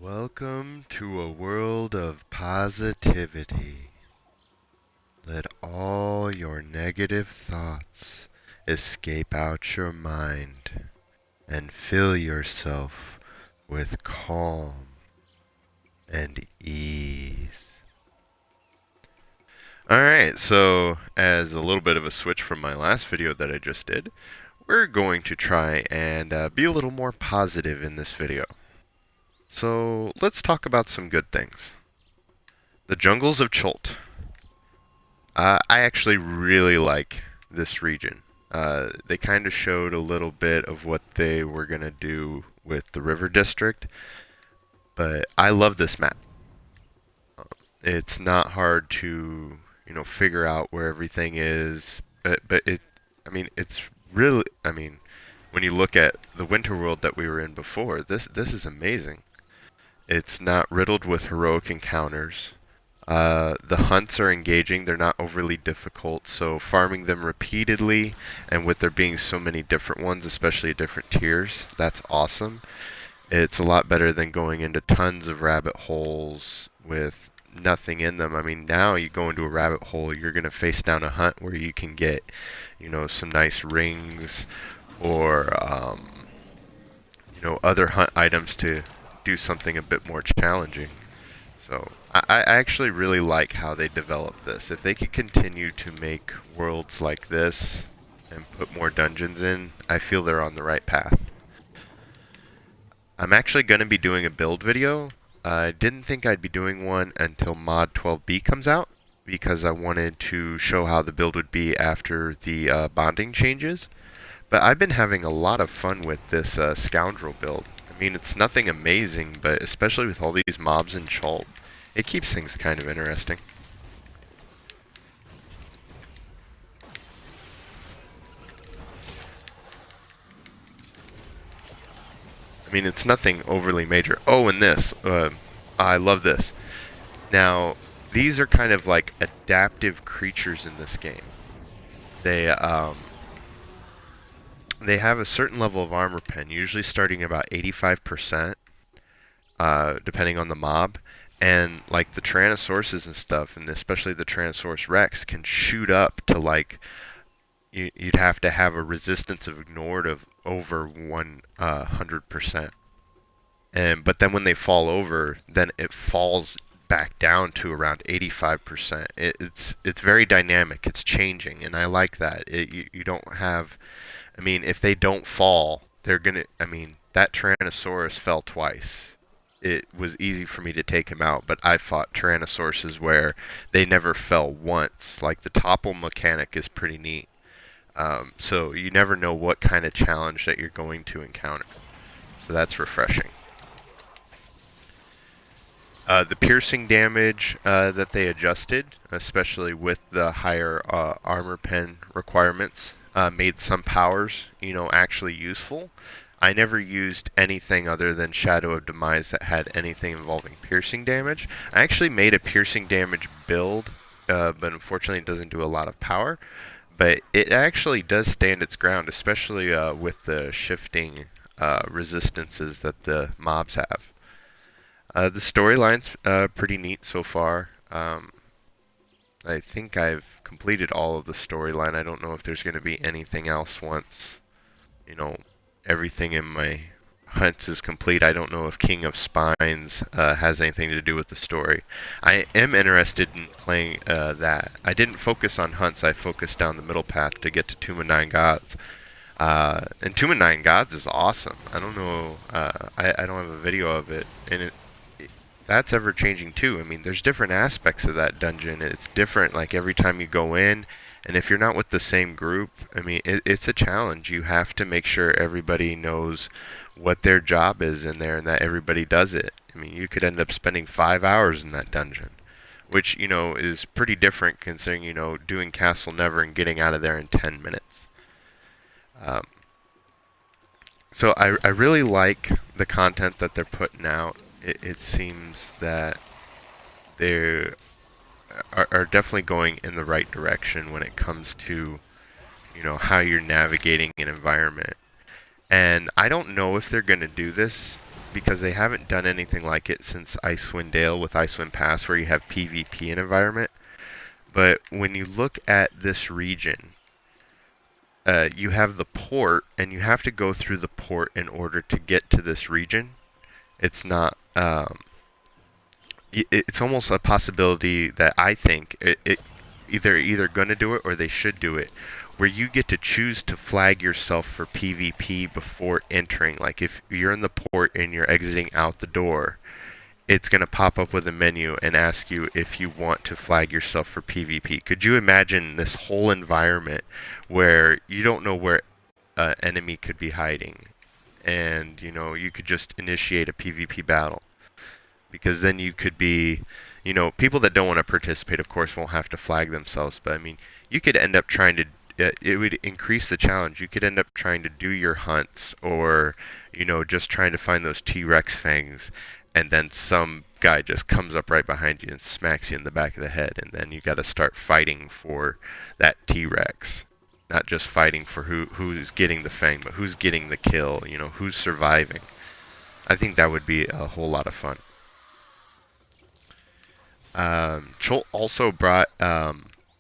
Welcome to a world of positivity. Let all your negative thoughts escape out your mind and fill yourself with calm and ease. Alright, so as a little bit of a switch from my last video that I just did, we're going to try and be a little more positive in this video. So let's talk about some good things. The jungles of Chult. I actually really like this region. They kind of showed a little bit of what they were going to do with the river district, but I love this map. It's not hard to, figure out where everything is, but it's really, when you look at the winter world that we were in before, this is amazing. It's not riddled with heroic encounters. The hunts are engaging, they're not overly difficult, so farming them repeatedly, and with there being so many different ones, especially at different tiers, that's awesome. It's a lot better than going into tons of rabbit holes with nothing in them. I mean, now you go into a rabbit hole, you're going to face down a hunt where you can get, some nice rings or, other hunt items to do something a bit more challenging. So I actually really like how they developed this. If they could continue to make worlds like this and put more dungeons in, I feel they're on the right path. I'm actually going to be doing a build video. I didn't think I'd be doing one until mod 12b comes out, because I wanted to show how the build would be after the bonding changes. But I've been having a lot of fun with this scoundrel build. I mean, it's nothing amazing, but especially with all these mobs in Chult, it keeps things kind of interesting. I mean, it's nothing overly major. Oh, and this. I love this. Now, these are kind of like adaptive creatures in this game. They have a certain level of armor pen, usually starting about 85%, depending on the mob. And like the Tyrannosauruses and stuff, and especially the Tyrannosaurus Rex, can shoot up to like, you'd have to have a resistance of ignored of over 100%. But then when they fall over, then it falls back down to around 85%. It's very dynamic. It's changing, and I like that. You don't have, I mean, if they don't fall, they're gonna. I mean, that Tyrannosaurus fell twice. It was easy for me to take him out, but I fought Tyrannosauruses where they never fell once. Like the topple mechanic is pretty neat. So you never know what kind of challenge that you're going to encounter. So that's refreshing. The piercing damage that they adjusted, especially with the higher armor pen requirements, made some powers, actually useful. I never used anything other than Shadow of Demise that had anything involving piercing damage. I actually made a piercing damage build, but unfortunately it doesn't do a lot of power. But it actually does stand its ground, especially with the shifting resistances that the mobs have. The storyline's pretty neat so far. I think I've completed all of the storyline. I don't know if there's going to be anything else once, everything in my hunts is complete. I don't know if King of Spines has anything to do with the story. I am interested in playing that. I didn't focus on hunts. I focused down the middle path to get to Tomb of Nine Gods. And Tomb of Nine Gods is awesome. I don't know. I don't have a video of it, and that's ever changing too. I mean, there's different aspects of that dungeon. It's different like every time you go in, and if you're not with the same group, I mean, it's a challenge. You have to make sure everybody knows what their job is in there and that everybody does it. I mean, you could end up spending 5 hours in that dungeon, which, is pretty different considering, doing Castle Never and getting out of there in 10 minutes. So I really like the content that they're putting out. It seems that they are definitely going in the right direction when it comes to, how you're navigating an environment. And I don't know if they're going to do this because they haven't done anything like it since Icewind Dale with Icewind Pass, where you have PvP in environment. But when you look at this region, you have the port, and you have to go through the port in order to get to this region. It's not. It's almost a possibility that I think it either going to do it or they should do it, where you get to choose to flag yourself for PvP before entering. Like if you're in the port and you're exiting out the door, it's going to pop up with a menu and ask you if you want to flag yourself for PvP. Could you imagine this whole environment where you don't know where an enemy could be hiding, and you could just initiate a PvP battle? Because then you could be, people that don't want to participate, of course, won't have to flag themselves. But I mean, you could end up trying to, it would increase the challenge. You could end up trying to do your hunts, or, just trying to find those T-Rex fangs, and then some guy just comes up right behind you and smacks you in the back of the head, and then you got to start fighting for that T-Rex. Not just fighting for who's getting the fang, but who's getting the kill, who's surviving. I think that would be a whole lot of fun. Chult also brought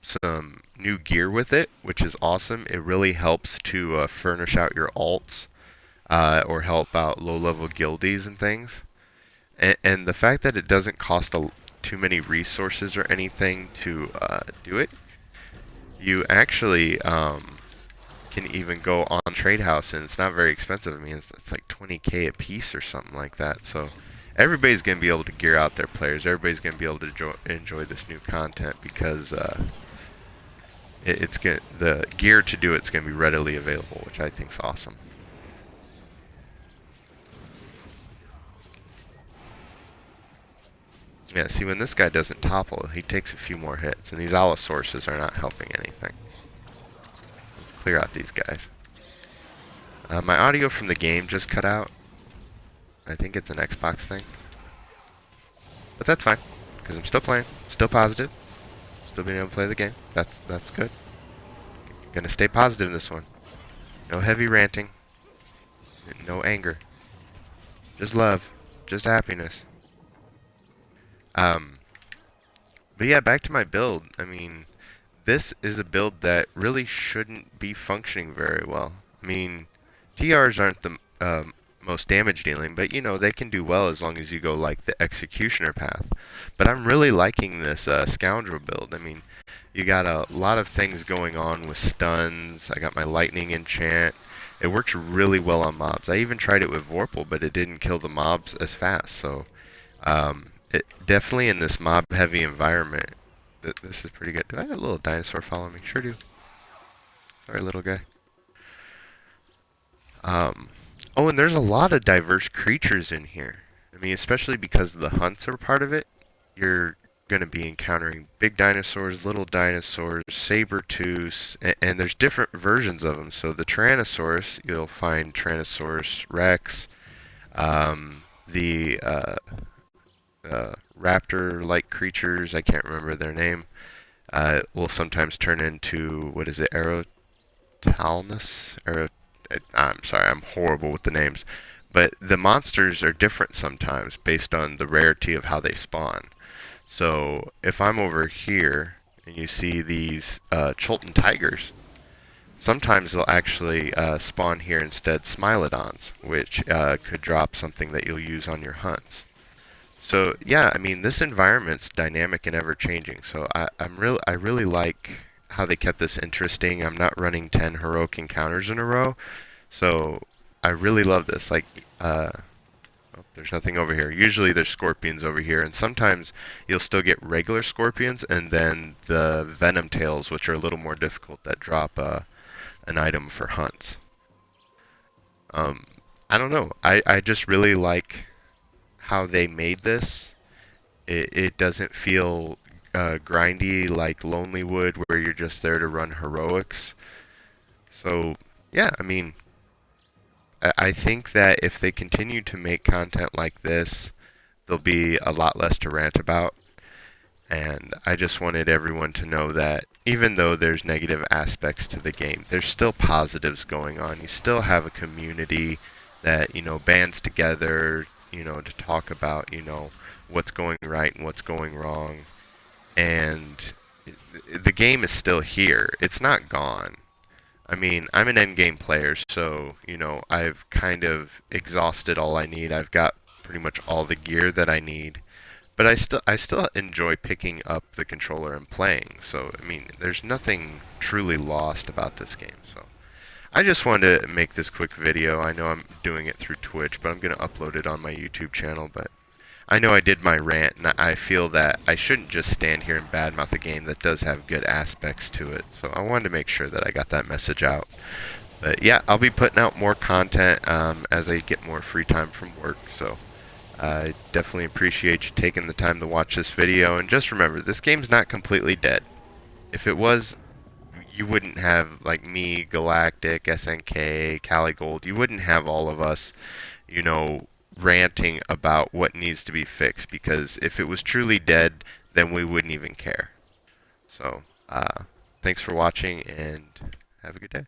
some new gear with it, which is awesome. It really helps to furnish out your alts, or help out low-level guildies and things. And the fact that it doesn't cost too many resources or anything to do it, you actually can even go on Trade House, and it's not very expensive. I mean, it's like 20k a piece or something like that. So everybody's going to be able to gear out their players. Everybody's going to be able to enjoy this new content, because the gear to do it's going to be readily available, which I think is awesome. Yeah, see, when this guy doesn't topple, he takes a few more hits, and these Allosaurus are not helping anything. Let's clear out these guys. My audio from the game just cut out. I think it's an Xbox thing. But that's fine, because I'm still playing, still positive, still being able to play the game. That's good. Gonna stay positive in this one. No heavy ranting, no anger. Just love, just happiness. But yeah, back to my build. I mean, this is a build that really shouldn't be functioning very well. I mean, TRs aren't the most damage dealing, but they can do well as long as you go like the executioner path. But I'm really liking this scoundrel build. I mean, you got a lot of things going on with stuns. I got my lightning enchant. It works really well on mobs. I even tried it with Vorpal, but it didn't kill the mobs as fast. So definitely in this mob heavy environment, this is pretty good. Do I have a little dinosaur following me? Sure do. Sorry, little guy. Oh, and there's a lot of diverse creatures in here. I mean, especially because the hunts are part of it. You're going to be encountering big dinosaurs, little dinosaurs, saber-tooths, and there's different versions of them. So the Tyrannosaurus, you'll find Tyrannosaurus Rex, the raptor-like creatures, I can't remember their name, will sometimes turn into, what is it, Aerotalnus? I'm sorry, I'm horrible with the names. But the monsters are different sometimes based on the rarity of how they spawn. So if I'm over here and you see these Chult tigers, sometimes they'll actually spawn here instead Smilodons, which could drop something that you'll use on your hunts. So yeah, I mean, this environment's dynamic and ever changing. So I really like how they kept this interesting. I'm not running 10 heroic encounters in a row, so I really love this. Like, oh, there's nothing over here. Usually there's scorpions over here, and sometimes you'll still get regular scorpions, and then the venom tails, which are a little more difficult, that drop an item for hunts. I don't know. I just really like how they made this. It doesn't feel grindy like Lonelywood, where you're just there to run heroics. So yeah, I mean, I think that if they continue to make content like this, there'll be a lot less to rant about. And I just wanted everyone to know that even though there's negative aspects to the game, there's still positives going on. You still have a community that, bands together to talk about, what's going right and what's going wrong. And the game is still here. It's not gone. I mean, I'm an endgame player, so, I've kind of exhausted all I need. I've got pretty much all the gear that I need. But I still enjoy picking up the controller and playing. So, I mean, there's nothing truly lost about this game. So, I just wanted to make this quick video. I know I'm doing it through Twitch, but I'm going to upload it on my YouTube channel. But I know I did my rant, and I feel that I shouldn't just stand here and badmouth a game that does have good aspects to it. So I wanted to make sure that I got that message out. But yeah, I'll be putting out more content as I get more free time from work. So I definitely appreciate you taking the time to watch this video. And just remember, this game's not completely dead. If it was, you wouldn't have like me, Galactic, SNK, Cali Gold. You wouldn't have all of us, ranting about what needs to be fixed. Because if it was truly dead, then we wouldn't even care. So, thanks for watching and have a good day.